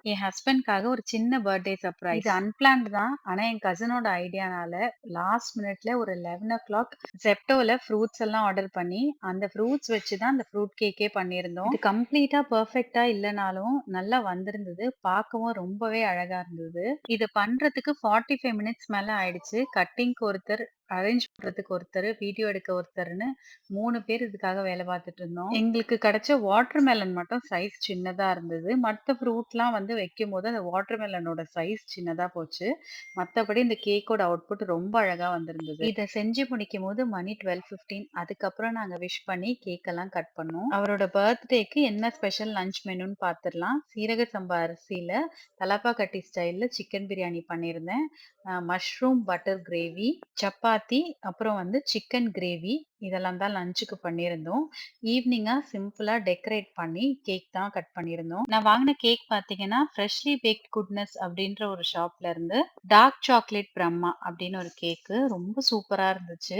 என் ஹஸ்பண்ட்காக ஒரு சின்ன birthday surprise. இது அன்பிளான்ட் தான். ஆனா என் கசினோட ஐடியானால லாஸ்ட் மினிட்ல ஒரு 11:00 Zeptoல ஃப்ரூட்ஸ் எல்லாம் ஆர்டர் பண்ணி, அந்த ஃப்ரூட்ஸ் வச்சு தான் அந்த ஃப்ரூட் கேக்கே பண்ணியிருந்தோம். இது கம்ப்ளீட்டா பெர்ஃபெக்ட்டா இல்லனாலும் நல்லா வந்திருந்தது. பார்க்கவும் ரொம்பவே அழகா இருந்தது. இது பண்றதுக்கு 45 மினிட்ஸ் மேல ஆயிடுச்சு. கட்டிங்க்கு ஒருத்தர், அரேஞ்ச் பண்றதுக்கு ஒருத்தரு, வீடியோ எடுக்க ஒருத்தர்ன்னு 3 பேர் இதுக்காக வேலை பார்த்துட்டு இருந்தோம். எங்களுக்கு கிடைச்ச வாட்டர் மெலன் மட்டும் சைஸ் சின்னதா இருந்தது. மத்த ஃப்ரூட்லாம் வந்து வைக்கும்போது அந்த வாட்டர் மெலனோட சைஸ் சின்னதா போச்சு. மத்தபடி இந்த கேக்கோட அவுட்புட் ரொம்ப அழகா வந்திருந்தது. இத செஞ்சு முடிக்கும்போது மணி 12:15. அதுக்கப்புறம் நாங்க விஷ் பண்ணி கேக் எல்லாம் கட் பண்ணோம். அவரோட பர்த்டேக்கு என்ன ஸ்பெஷல் லஞ்ச் மெனுன்னு பார்த்துரலாம். சீரக சம்பா அரிசியில தலப்பாக்கட்டி ஸ்டைல்ல சிக்கன் பிரியாணி பண்ணியிருந்தேன். மஷ்ரூம் பட்டர் கிரேவி, சப்பாத்தி, அப்புறம் வந்து சிக்கன் கிரேவி இதெல்லாம் தான் லஞ்சுக்கு பண்ணியிருந்தோம். ஈவ்னிங்கா சிம்பிளா டெக்கரேட் பண்ணி கேக் தான் கட் பண்ணியிருந்தோம். நான் வாங்குன கேக் பார்த்தீங்கன்னா, ஃப்ரெஷ்லி பேக்ட் குட்னஸ் அப்படின்ற ஒரு ஷாப்ல இருந்து டார்க் சாக்லேட் பிரம்மா அப்படின்னு ஒரு கேக்கு. ரொம்ப சூப்பரா இருந்துச்சு.